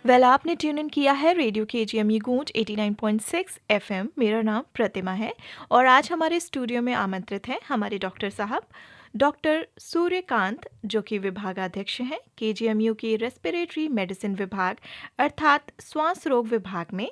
आपने tune in किया है रेडियो केजीएमयू गूंज 89.6 एफएम। मेरा नाम प्रतिमा है और आज हमारे स्टूडियो में आमंत्रित हैं हमारे डॉक्टर साहब डॉक्टर सूर्यकांत, जो कि विभागाध्यक्ष हैं केजीएमयू के रेस्पिरेटरी मेडिसिन विभाग अर्थात श्वास रोग विभाग में।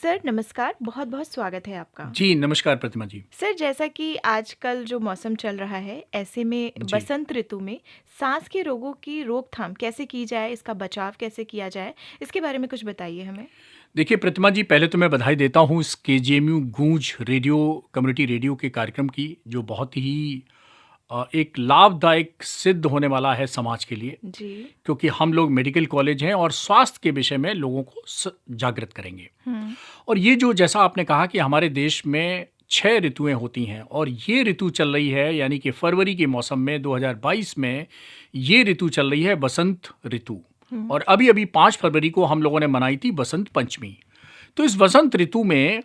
सर नमस्कार, बहुत बहुत स्वागत है आपका। जी नमस्कार प्रतिमा जी। सर, जैसा कि आजकल जो मौसम चल रहा है, ऐसे में जी। बसंत ऋतु में सांस के रोगों की रोकथाम कैसे की जाए, इसका बचाव कैसे किया जाए, इसके बारे में कुछ बताइए हमें। देखिए प्रतिमा जी, पहले तो मैं बधाई देता हूँ इस केजीएमयू गूंज रेडियो कम्युनिटी रेडियो के कार्यक्रम की, जो बहुत ही एक लाभदायक सिद्ध होने वाला है समाज के लिए। जी। क्योंकि हम लोग मेडिकल कॉलेज हैं और स्वास्थ्य के विषय में लोगों को जागृत करेंगे। और ये जो जैसा आपने कहा कि हमारे देश में 6 ऋतुएं होती हैं और ये ऋतु चल रही है, यानी कि फरवरी के मौसम में 2022 में ये ऋतु चल रही है बसंत ऋतु। और अभी अभी 5 फरवरी को हम लोगों ने मनाई थी बसंत पंचमी। तो इस बसंत ऋतु में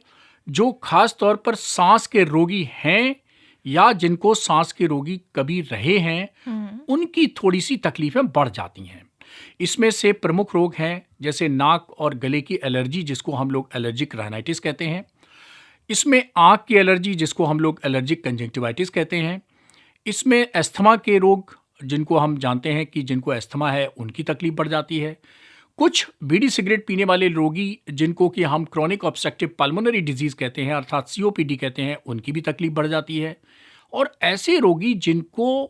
जो खास तौर पर सांस के रोगी हैं या जिनको सांस के रोगी कभी रहे हैं, उनकी थोड़ी सी तकलीफें बढ़ जाती हैं। इसमें से प्रमुख रोग हैं जैसे नाक और गले की एलर्जी, जिसको हम लोग एलर्जिक राइनाइटिस कहते हैं। इसमें आँख की एलर्जी, जिसको हम लोग एलर्जिक कंजंक्टिवाइटिस कहते हैं। इसमें अस्थमा के रोग, जिनको हम जानते हैं कि जिनको अस्थमा है उनकी तकलीफ बढ़ जाती है। कुछ बीड़ी सिगरेट पीने वाले रोगी, जिनको कि हम क्रॉनिक ऑब्स्ट्रक्टिव पल्मोनरी डिजीज़ कहते हैं अर्थात सीओपीडी कहते हैं, उनकी भी तकलीफ बढ़ जाती है। और ऐसे रोगी जिनको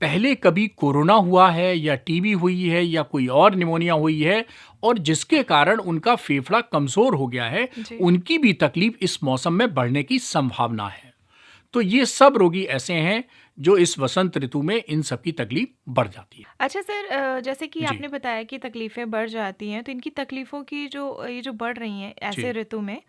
पहले कभी कोरोना हुआ है या टीबी हुई है या कोई और निमोनिया हुई है और जिसके कारण उनका फेफड़ा कमज़ोर हो गया है, उनकी भी तकलीफ इस मौसम में बढ़ने की संभावना है। तो ये सब रोगी ऐसे हैं जो इस वसंत ऋतु में इन सब की तकलीफ बढ़ जाती है। अच्छा सर, जैसे कि आपने बताया कि तकलीफें बढ़ जाती हैं, तो इनकी तकलीफों की ये जो बढ़ रही हैं ऐसे ऋतु में,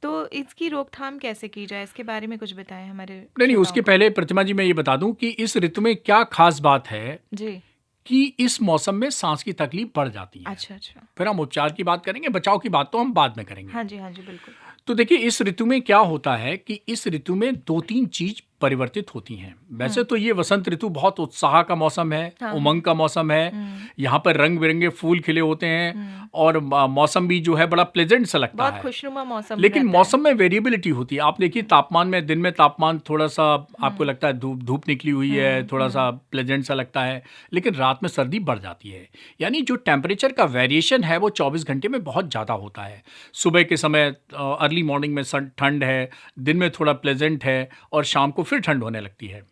तो इसकी रोकथाम कैसे की जाए, इसके बारे में कुछ बताएं हमारे। नहीं, उसके पहले प्रतिमा जी मैं ये बता दूं कि इस ऋतु में क्या खास बात है जी कि इस मौसम में सांस की तकलीफ बढ़ जाती है। अच्छा। फिर हम उपचार की बात करेंगे, बचाव की बात तो हम बाद में करेंगे। हाँ जी बिल्कुल। तो देखिए, इस ऋतु में क्या होता है कि इस ऋतु में 2-3 चीज परिवर्तित होती हैं। वैसे तो ये वसंत ऋतु बहुत उत्साह का मौसम है, उमंग का मौसम है। यहाँ पर रंग बिरंगे फूल खिले होते हैं और मौसम भी जो है बड़ा प्लेजेंट सा लगता है, बहुत खुशनुमा मौसम। लेकिन मौसम में वेरिएबिलिटी होती है। आप देखिए, तापमान में दिन में तापमान थोड़ा सा आपको लगता है धूप निकली हुई है, थोड़ा सा प्लेजेंट सा लगता है, लेकिन रात में सर्दी बढ़ जाती है। यानी जो टेम्परेचर का वेरिएशन है वो 24 घंटे में बहुत ज़्यादा होता है। सुबह के समय अर्ली मॉर्निंग में ठंड है, दिन में थोड़ा प्लेजेंट है और शाम को फिर ठंड होने लगती है।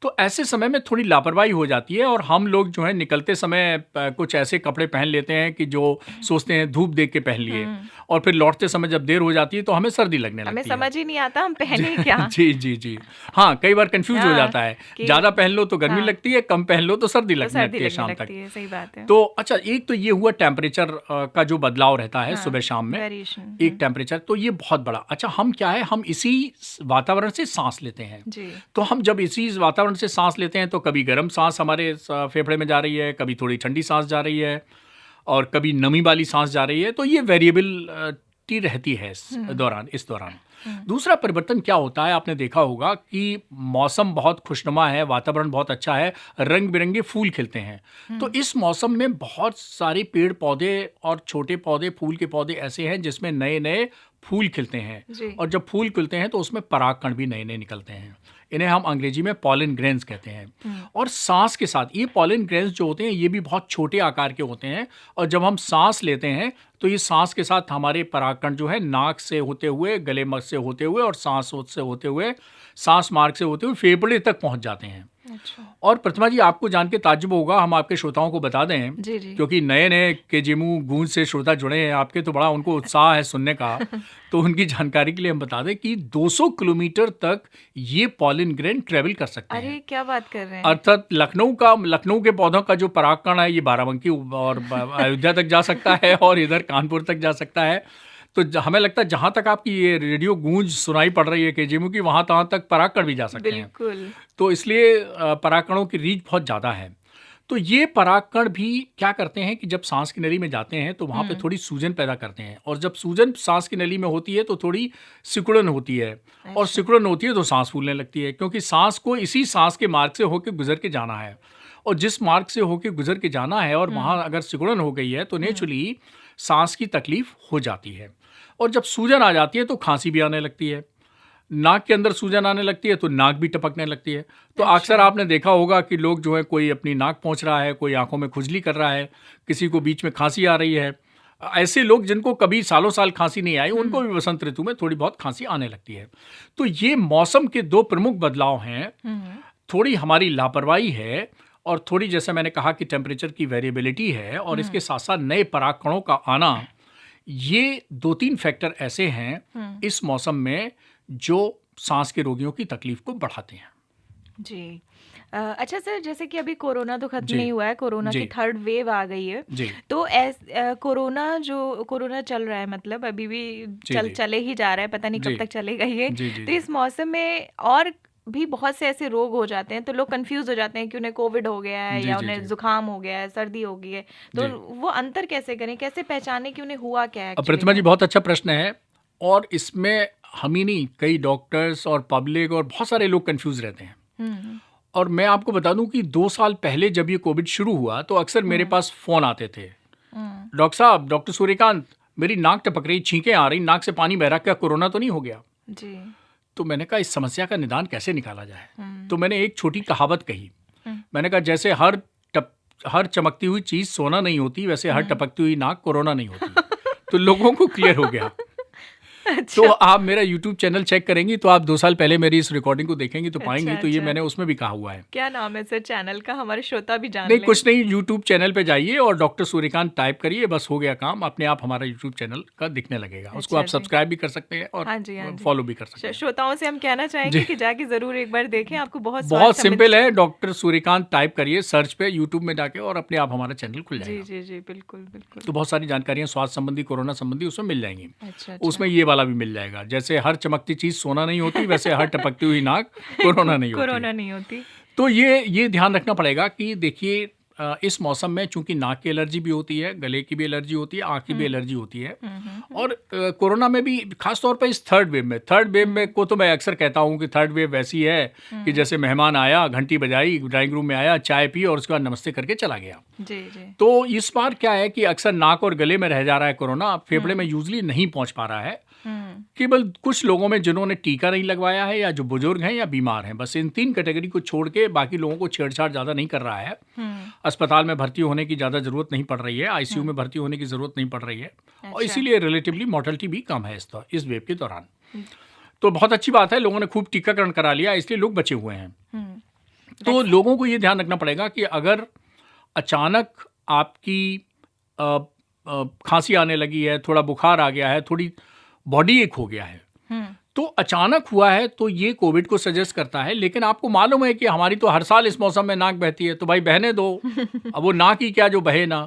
तो ऐसे समय में थोड़ी लापरवाही हो जाती है और हम लोग जो है निकलते समय कुछ ऐसे कपड़े पहन लेते हैं कि जो सोचते हैं धूप देख के पहन लिए, और फिर लौटते समय जब देर हो जाती है तो हमें सर्दी लगने लगती है। हमें समझ ही नहीं आता हम पहने क्या। जी। हाँ, कई बार कंफ्यूज हो जाता है, ज़्यादा पहन लो तो गर्मी लगती है, कम पहन लो तो सर्दी लगने लगती है शाम तक। सही बात है। तो अच्छा, एक तो ये हुआ टेम्परेचर का जो बदलाव रहता है सुबह शाम में, एक टेम्परेचर, तो ये बहुत बड़ा। अच्छा, हम क्या है, हम इसी वातावरण से सांस लेते हैं। तो हम जब इसी वातावरण से सांस लेते हैं तो कभी गर्म सांस हमारे फेफड़े में जा रही है, कभी थोड़ी ठंडी सांस जा रही है और कभी नमी वाली सांस जा रही है। तो ये वेरिएबिलिटी रहती है इस दौरान। दूसरा परिवर्तन क्या होता है, आपने देखा होगा कि मौसम बहुत खुशनुमा है, वातावरण बहुत अच्छा है, रंग बिरंगे फूल खिलते हैं। तो इस मौसम में बहुत सारे पेड़ पौधे और छोटे पौधे, फूल के पौधे ऐसे हैं जिसमें नए नए फूल खिलते हैं, और जब फूल खिलते हैं तो उसमें परागकण भी नए नए निकलते हैं। इन्हें हम अंग्रेजी में पॉलन ग्रेन्स कहते हैं। और सांस के साथ ये पॉलन ग्रेन्स जो होते हैं ये भी बहुत छोटे आकार के होते हैं, और जब हम सांस लेते हैं तो ये सांस के साथ हमारे परागकण जो है नाक से होते हुए, गले से होते हुए और सांस से होते हुए, सांस मार्ग से होते हुए फेफड़े तक पहुंच जाते हैं। अच्छा। और प्रतिमा जी, आपको जान के ताज्जुब होगा, हम आपके श्रोताओं को बता दें, क्योंकि नए केजीएमयू गूंज से श्रोता जुड़े हैं आपके, तो बड़ा उनको उत्साह है सुनने का। तो उनकी जानकारी के लिए हम बता दें कि 200 किलोमीटर तक ये पॉलन ग्रेन ट्रेवल कर सकते हैं। अरे क्या बात कर रहे हैं। अर्थात लखनऊ के पौधों का जो परागकण है ये बाराबंकी और अयोध्या तक जा सकता है और इधर कानपुर तक जा सकता है। तो हमें लगता है जहाँ तक आपकी ये रेडियो गूंज सुनाई पड़ रही है केजीएमयू की, वहाँ तक परागकण भी जा सकते हैं। बिल्कुल। तो इसलिए परागकणों की रीच बहुत ज़्यादा है। तो ये परागकण भी क्या करते हैं कि जब सांस की नली में जाते हैं तो वहाँ पे थोड़ी सूजन पैदा करते हैं, और जब सूजन सांस की नली में होती है तो थोड़ी सिकुड़न होती है, और सिकुड़न होती है तो सांस फूलने लगती है, क्योंकि सांस को इसी सांस के मार्ग से होकर गुजर के जाना है। और जिस मार्ग से होकर गुजर के जाना है और वहाँ अगर सिकुड़न हो गई है तो नेचुरली सांस की तकलीफ हो जाती है। और जब सूजन आ जाती है तो खांसी भी आने लगती है, नाक के अंदर सूजन आने लगती है तो नाक भी टपकने लगती है। तो अक्सर आपने देखा होगा कि लोग जो है, कोई अपनी नाक पोंछ रहा है, कोई आंखों में खुजली कर रहा है, किसी को बीच में खांसी आ रही है। ऐसे लोग जिनको कभी सालों साल खांसी नहीं आई, उनको भी वसंत ऋतु में थोड़ी बहुत खांसी आने लगती है। तो ये मौसम के दो प्रमुख बदलाव हैं। थोड़ी हमारी लापरवाही है और थोड़ी, जैसे मैंने कहा कि टेम्परेचर की वेरिएबिलिटी है, और इसके साथ साथ नए परागकणों का आना। ये 2-3 फैक्टर ऐसे हैं इस मौसम में जो सांस के रोगियों की तकलीफ को बढ़ाते हैं। जी। अच्छा सर, जैसे कि अभी कोरोना तो खत्म नहीं हुआ है, कोरोना की थर्ड वेव आ गई है। तो कोरोना चल रहा है, मतलब अभी भी चले ही जा रहा है, पता नहीं कब तक चलेगा ये। तो इस मौसम में और भी बहुत से ऐसे रोग हो जाते हैं, तो लोग कंफ्यूज हो जाते हैं कि उन्हें कोविड हो गया है या उन्हें जुकाम हो गया है, सर्दी हो गई है। तो वो अंतर कैसे करें, कैसे पहचाने कि उन्हें हुआ क्या है? प्रतिमा जी, बहुत अच्छा प्रश्न है। और इसमें हम ही नहीं, कई डॉक्टर्स और पब्लिक और बहुत सारे लोग कंफ्यूज रहते हैं। और मैं आपको बता दूं कि 2 साल पहले जब ये कोविड शुरू हुआ तो अक्सर मेरे पास फोन आते थे, डॉक्टर साहब, डॉक्टर सूर्यकांत, मेरी नाक टपक रही, छींकें आ रही, नाक से पानी बह रहा, क्या कोरोना तो नहीं हो गया? जी। तो मैंने कहा इस समस्या का निदान कैसे निकाला जाए। तो मैंने एक छोटी कहावत कही। मैंने कहा जैसे हर चमकती हुई चीज सोना नहीं होती, वैसे हर टपकती हुई नाक कोरोना नहीं होती। तो लोगों को क्लियर हो गया। अच्छा। तो आप मेरा YouTube चैनल चेक करेंगी तो आप 2 साल पहले मेरी इस रिकॉर्डिंग को देखेंगी तो पाएंगी। तो ये मैंने उसमें भी कहा हुआ है। क्या नाम है सर चैनल का, हमारे श्रोता भी जान नहीं, कुछ नहीं, YouTube चैनल पे जाइए और डॉक्टर सूर्यकांत टाइप करिए, बस हो गया काम, अपने आप हमारा YouTube चैनल का दिखने लगेगा। उसको आप सब्सक्राइब भी कर सकते हैं और फॉलो भी कर सकते हैं। श्रोताओं से हम कहना चाहेंगे कि जाके जरूर एक बार देखें, आपको बहुत सिंपल है। डॉक्टर सूर्यकांत टाइप करिए सर्च पे YouTube में जाके और अपने आप हमारा चैनल खुल जाएगा। जी जी बिल्कुल बिल्कुल। तो बहुत सारी जानकारियां स्वास्थ्य संबंधी, कोरोना संबंधी उसमें मिल जाएंगी। उसमें ये वाला भी मिल जाएगा, जैसे हर चमकती चीज सोना नहीं होती, वैसे हर टपकती हुई नाक कोरोना नहीं होती। तो ये ध्यान रखना पड़ेगा कि देखिए, इस मौसम में चूंकि नाक की एलर्जी भी होती है, गले की भी एलर्जी होती है, आँख की भी एलर्जी होती है। और कोरोना में भी खास तौर पर इस थर्ड वेव में को तो मैं अक्सर कहता हूँ कि थर्ड वेव वैसी है कि जैसे मेहमान आया, घंटी बजाई, ड्राइंग रूम में आया, चाय पी और उसके बाद नमस्ते करके चला गया। जी। तो इस बार क्या है कि अक्सर नाक और गले में रह जा रहा है कोरोना, फेफड़े में यूजली नहीं पहुंच पा रहा है। केवल कुछ लोगों में जिन्होंने टीका नहीं लगवाया है या जो बुजुर्ग हैं या बीमार हैं, बस इन 3 कैटेगरी को छोड़ के बाकी लोगों को छेड़छाड़ ज्यादा नहीं कर रहा है। अस्पताल में भर्ती होने की ज्यादा जरूरत नहीं पड़ रही है, आईसीयू में भर्ती होने की जरूरत नहीं पड़ रही है। और इसीलिए रिलेटिवली मोर्टेलिटी भी कम है इस वेव के दौरान। तो बहुत अच्छी बात है, लोगों ने खूब टीकाकरण करा लिया, इसलिए लोग बचे हुए हैं। तो लोगों को ये ध्यान रखना पड़ेगा कि अगर अचानक आपकी खांसी आने लगी है, थोड़ा बुखार आ गया है, थोड़ी बॉडी एक हो गया है, तो अचानक हुआ है तो ये कोविड को सजेस्ट करता है। लेकिन आपको मालूम है कि हमारी तो हर साल इस मौसम में नाक बहती है, तो भाई बहने दो। अब वो नाक ही क्या जो बहे ना।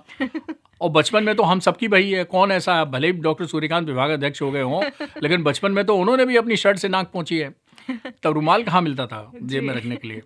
और बचपन में तो हम सबकी बही है, कौन ऐसा है, भले ही डॉक्टर सूर्यकांत विभाग अध्यक्ष हो गए हों, लेकिन बचपन में तो उन्होंने भी अपनी शर्ट से नाक पोंछी है, तब रुमाल कहाँ मिलता था जेब में रखने के लिए।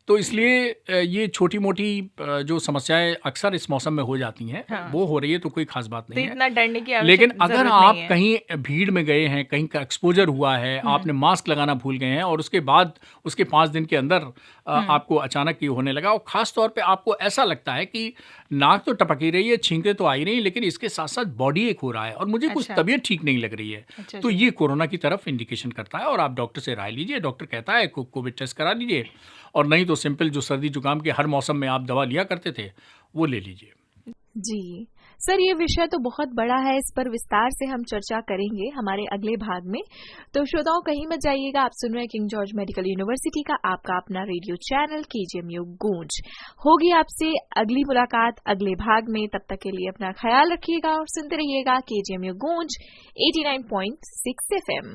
तो इसलिए ये छोटी मोटी जो समस्याएं अक्सर इस मौसम में हो जाती हैं, वो हो रही है, तो कोई खास बात नहीं है। इतना डरने की आवश्यकता लेकिन अगर आप कहीं भीड़ में गए हैं, कहीं का एक्सपोजर हुआ है, आपने मास्क लगाना भूल गए हैं और उसके बाद उसके 5 दिन के अंदर आपको अचानक ये होने लगा, और खास तौर पे आपको ऐसा लगता है कि नाक तो टपक ही रही है, छींकें तो आ ही नहीं, लेकिन इसके साथ साथ बॉडी एक हो रहा है और मुझे कुछ तबीयत ठीक नहीं लग रही है, तो ये कोरोना की तरफ इंडिकेशन करता है। और आप डॉक्टर से राय लीजिए, डॉक्टर कहता है कोविड टेस्ट करा लीजिए, और नहीं तो सिंपल जो सर्दी जुकाम के हर मौसम में आप दवा लिया करते थे वो ले लीजिए। जी सर, ये विषय तो बहुत बड़ा है, इस पर विस्तार से हम चर्चा करेंगे हमारे अगले भाग में। तो श्रोताओं कहीं मत जाइएगा, आप सुन रहे हैं किंग जॉर्ज मेडिकल यूनिवर्सिटी का आपका अपना रेडियो चैनल KGMU गूंज। होगी आपसे अगली मुलाकात अगले भाग में, तब तक के लिए अपना ख्याल रखिएगा और सुनते रहिएगा KGMU गूंज 89.6 FM।